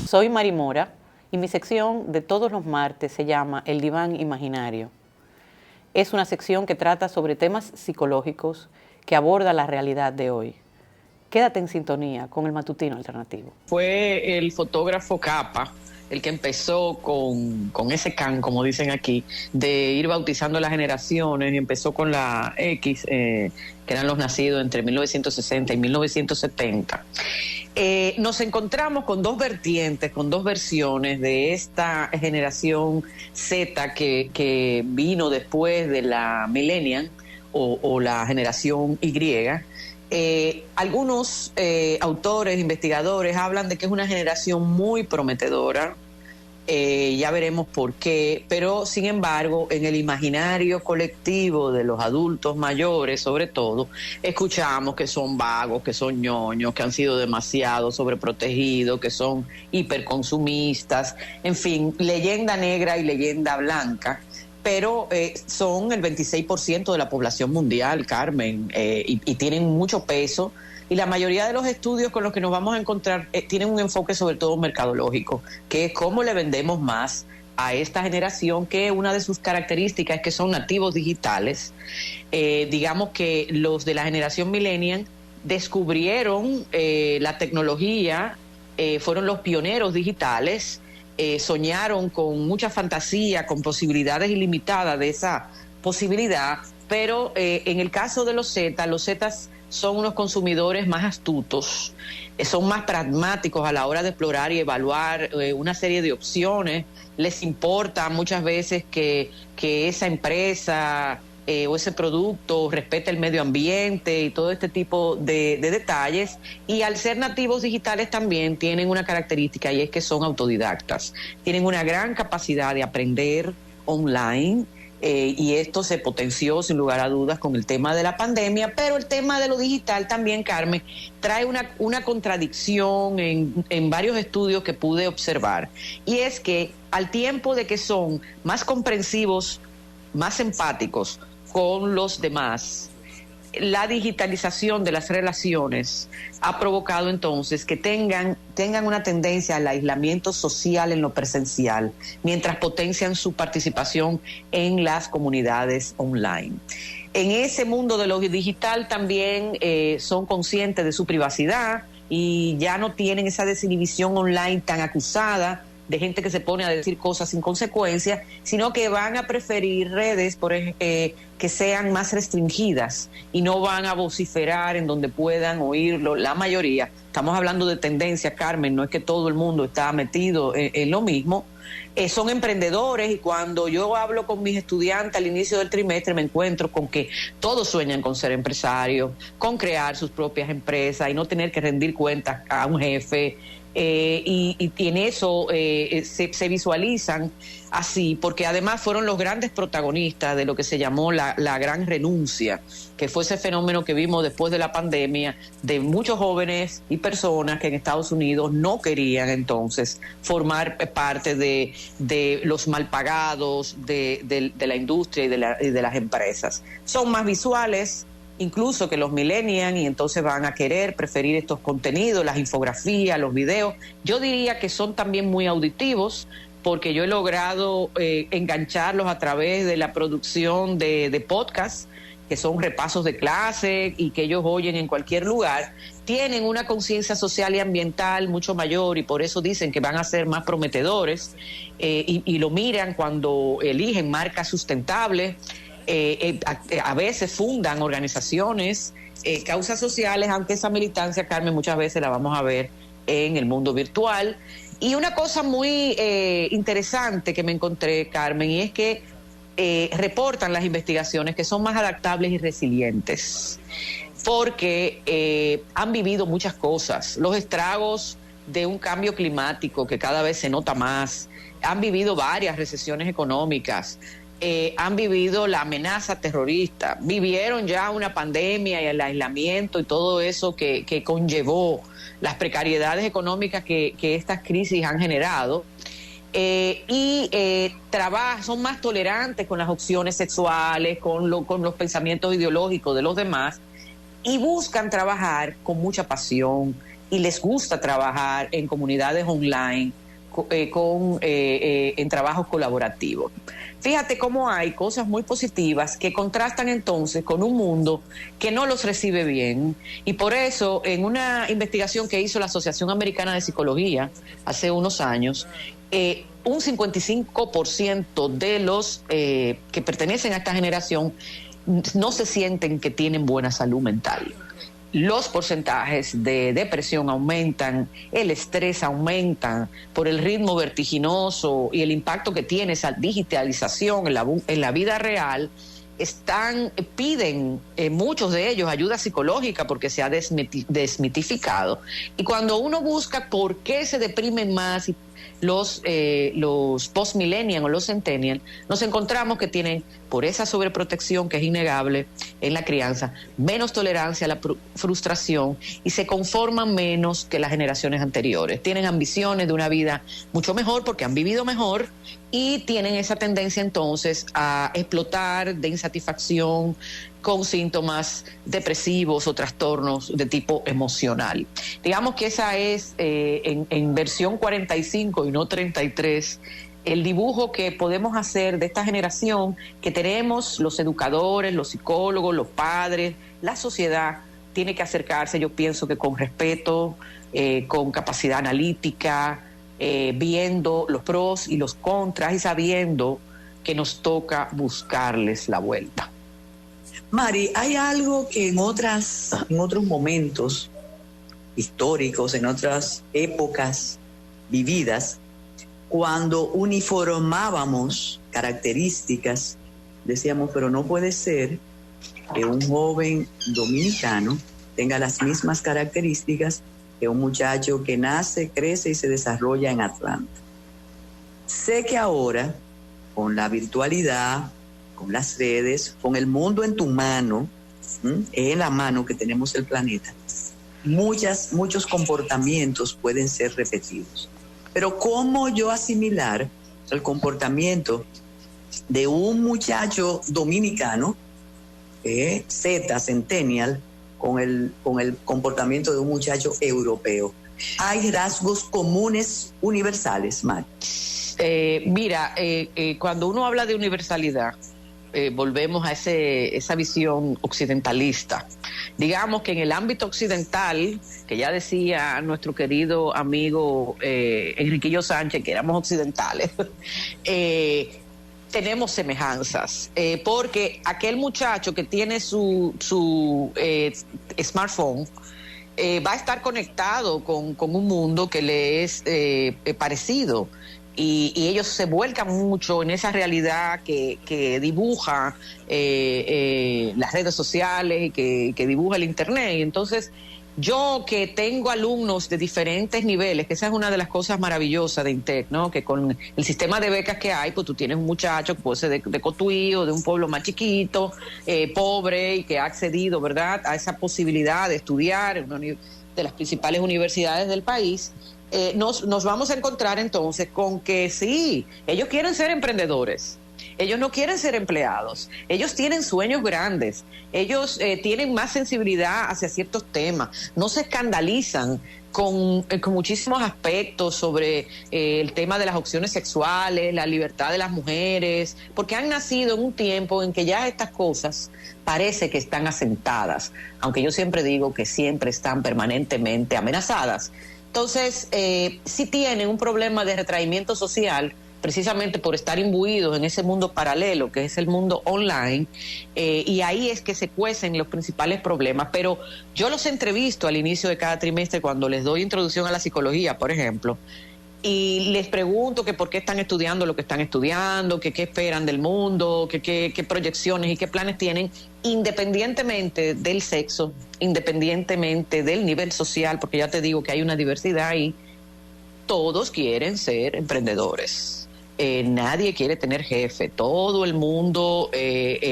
Soy Mari Mora y mi sección de todos los martes se llama El Diván Imaginario. Es una sección que trata sobre temas psicológicos que aborda la realidad de hoy. Quédate en sintonía con el Matutino Alternativo. Fue el fotógrafo Capa el que empezó con ese can, como dicen aquí, de ir bautizando las generaciones, y empezó con la X, que eran los nacidos entre 1960 y 1970. Nos encontramos con dos vertientes, con dos versiones de esta generación Z que vino después de la Millennial o la generación Y. Algunos autores, investigadores hablan de que es una generación muy prometedora, ya veremos por qué, pero sin embargo en el imaginario colectivo de los adultos mayores sobre todo, escuchamos que son vagos, que son ñoños, que han sido demasiado sobreprotegidos, que son hiperconsumistas, en fin, leyenda negra y leyenda blanca. Pero son el 26% de la población mundial, Carmen, y tienen mucho peso. Y la mayoría de los estudios con los que nos vamos a encontrar tienen un enfoque sobre todo mercadológico, que es cómo le vendemos más a esta generación, que una de sus características es que son nativos digitales. Digamos que los de la generación millennial descubrieron la tecnología, fueron los pioneros digitales. Soñaron con mucha fantasía, con posibilidades ilimitadas de esa posibilidad, pero en el caso de los Zetas son unos consumidores más astutos, son más pragmáticos a la hora de explorar y evaluar una serie de opciones. Les importa muchas veces que esa empresa o ese producto respete el medio ambiente y todo este tipo de detalles, y al ser nativos digitales también tienen una característica, y es que son autodidactas, tienen una gran capacidad de aprender online, y esto se potenció sin lugar a dudas con el tema de la pandemia, pero el tema de lo digital también, Carmen, trae una contradicción en varios estudios que pude observar, y es que al tiempo de que son más comprensivos, más empáticos con los demás, la digitalización de las relaciones ha provocado entonces que tengan una tendencia al aislamiento social en lo presencial, mientras potencian su participación en las comunidades online. En ese mundo de lo digital también son conscientes de su privacidad y ya no tienen esa desinhibición online tan acusada de gente que se pone a decir cosas sin consecuencias, sino que van a preferir redes que sean más restringidas y no van a vociferar en donde puedan oírlo la mayoría. Estamos hablando de tendencia, Carmen, no es que todo el mundo está metido en lo mismo. Son emprendedores, y cuando yo hablo con mis estudiantes al inicio del trimestre me encuentro con que todos sueñan con ser empresarios, con crear sus propias empresas y no tener que rendir cuentas a un jefe. Y en eso se visualizan así, porque además fueron los grandes protagonistas de lo que se llamó la gran renuncia, que fue ese fenómeno que vimos después de la pandemia, de muchos jóvenes y personas que en Estados Unidos no querían entonces formar parte de los mal pagados de la industria y de las empresas. Son más visuales incluso que los millennials, y entonces van a preferir estos contenidos, las infografías, los videos. Yo diría que son también muy auditivos, porque yo he logrado engancharlos a través de la producción de podcasts, que son repasos de clase y que ellos oyen en cualquier lugar. Tienen una conciencia social y ambiental mucho mayor, y por eso dicen que van a ser más prometedores, y lo miran cuando eligen marcas sustentables. A veces fundan organizaciones, causas sociales, aunque esa militancia, Carmen, muchas veces la vamos a ver en el mundo virtual. Y una cosa muy interesante que me encontré, Carmen, y es que reportan las investigaciones que son más adaptables y resilientes, porque han vivido muchas cosas, los estragos de un cambio climático que cada vez se nota más, han vivido varias recesiones económicas, han vivido la amenaza terrorista, vivieron ya una pandemia y el aislamiento y todo eso que conllevó las precariedades económicas que estas crisis han generado, son más tolerantes con las opciones sexuales, con los pensamientos ideológicos de los demás, y buscan trabajar con mucha pasión, y les gusta trabajar en comunidades online en trabajos colaborativos. Fíjate cómo hay cosas muy positivas que contrastan entonces con un mundo que no los recibe bien, y por eso en una investigación que hizo la Asociación Americana de Psicología hace unos años, un 55% de los que pertenecen a esta generación no se sienten que tienen buena salud mental. Los porcentajes de depresión aumentan, el estrés aumenta por el ritmo vertiginoso y el impacto que tiene esa digitalización en la vida real. Piden muchos de ellos ayuda psicológica porque se ha desmitificado. Y cuando uno busca por qué se deprimen más los post-millennial o los centennial, nos encontramos que tienen, por esa sobreprotección que es innegable en la crianza, menos tolerancia a la frustración y se conforman menos que las generaciones anteriores. Tienen ambiciones de una vida mucho mejor porque han vivido mejor y tienen esa tendencia entonces a explotar de insatisfacción con síntomas depresivos o trastornos de tipo emocional. Digamos que esa es, en versión 45 y no 33, el dibujo que podemos hacer de esta generación que tenemos los educadores, los psicólogos, los padres, la sociedad tiene que acercarse, yo pienso que con respeto, con capacidad analítica, viendo los pros y los contras y sabiendo que nos toca buscarles la vuelta. Mari, hay algo que en otros momentos históricos, en otras épocas vividas, cuando uniformábamos características, decíamos, pero no puede ser que un joven dominicano tenga las mismas características que un muchacho que nace, crece y se desarrolla en Atlanta. Sé que ahora, con la virtualidad, con las redes, con el mundo en tu mano, en la mano que tenemos el planeta, muchos comportamientos pueden ser repetidos. Pero ¿cómo yo asimilar el comportamiento de un muchacho dominicano, centennial, con el comportamiento de un muchacho europeo? ¿Hay rasgos comunes universales, Mari? Mira, cuando uno habla de universalidad, volvemos a esa visión occidentalista. Digamos que en el ámbito occidental, que ya decía nuestro querido amigo Enriquillo Sánchez que éramos occidentales, tenemos semejanzas, porque aquel muchacho que tiene su smartphone va a estar conectado con un mundo que le es parecido. Y ellos se vuelcan mucho en esa realidad que dibuja las redes sociales y que dibuja el Internet. Y entonces, yo que tengo alumnos de diferentes niveles, que esa es una de las cosas maravillosas de INTEC, ¿no? Que con el sistema de becas que hay, pues tú tienes un muchacho que puede ser de Cotuí o de un pueblo más chiquito, pobre, y que ha accedido, ¿verdad?, a esa posibilidad de estudiar en una de las principales universidades del país. Nos vamos a encontrar entonces con que sí, ellos quieren ser emprendedores, ellos no quieren ser empleados, ellos tienen sueños grandes, ellos tienen más sensibilidad hacia ciertos temas, no se escandalizan con muchísimos aspectos sobre el tema de las opciones sexuales, la libertad de las mujeres, porque han nacido en un tiempo en que ya estas cosas parece que están asentadas, aunque yo siempre digo que siempre están permanentemente amenazadas. Entonces, sí tienen un problema de retraimiento social, precisamente por estar imbuidos en ese mundo paralelo, que es el mundo online, y ahí es que se cuecen los principales problemas. Pero yo los entrevisto al inicio de cada trimestre cuando les doy introducción a la psicología, por ejemplo, y les pregunto que por qué están estudiando lo que están estudiando, que qué esperan del mundo, que qué proyecciones y qué planes tienen, independientemente del sexo, independientemente del nivel social, porque ya te digo que hay una diversidad ahí. Todos quieren ser emprendedores. Nadie quiere tener jefe. Todo el mundo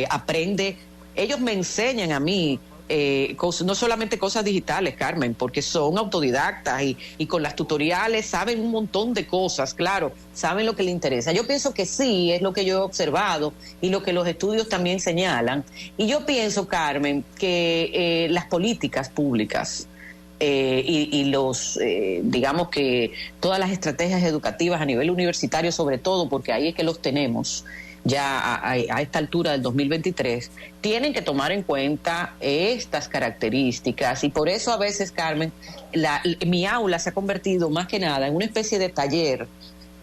aprende. Ellos me enseñan a mí no solamente cosas digitales, Carmen, porque son autodidactas y con las tutoriales saben un montón de cosas, claro, saben lo que les interesa. Yo pienso que sí, es lo que yo he observado y lo que los estudios también señalan. Y yo pienso, Carmen, que las políticas públicas y los, digamos que todas las estrategias educativas a nivel universitario, sobre todo, porque ahí es que los tenemos ya a esta altura del 2023, tienen que tomar en cuenta estas características. Y por eso a veces, Carmen, mi aula se ha convertido más que nada en una especie de taller.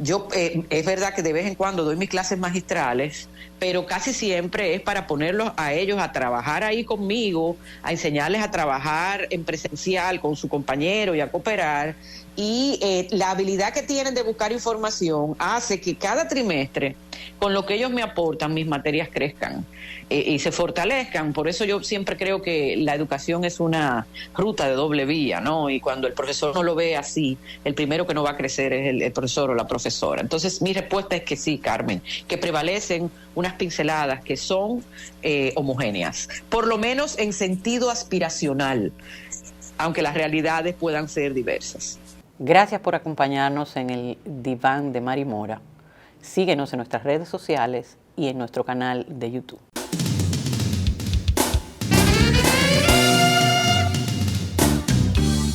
Yo, es verdad que de vez en cuando doy mis clases magistrales, pero casi siempre es para ponerlos a ellos a trabajar ahí conmigo, a enseñarles a trabajar en presencial con su compañero y a cooperar. Y la habilidad que tienen de buscar información hace que cada trimestre, con lo que ellos me aportan, mis materias crezcan y se fortalezcan. Por eso yo siempre creo que la educación es una ruta de doble vía, ¿no? Y cuando el profesor no lo ve así, el primero que no va a crecer es el profesor o la profesora. Entonces, mi respuesta es que sí, Carmen, que prevalecen unas pinceladas que son homogéneas, por lo menos en sentido aspiracional, aunque las realidades puedan ser diversas. Gracias por acompañarnos en el Diván de Mari Mora. Síguenos en nuestras redes sociales y en nuestro canal de YouTube.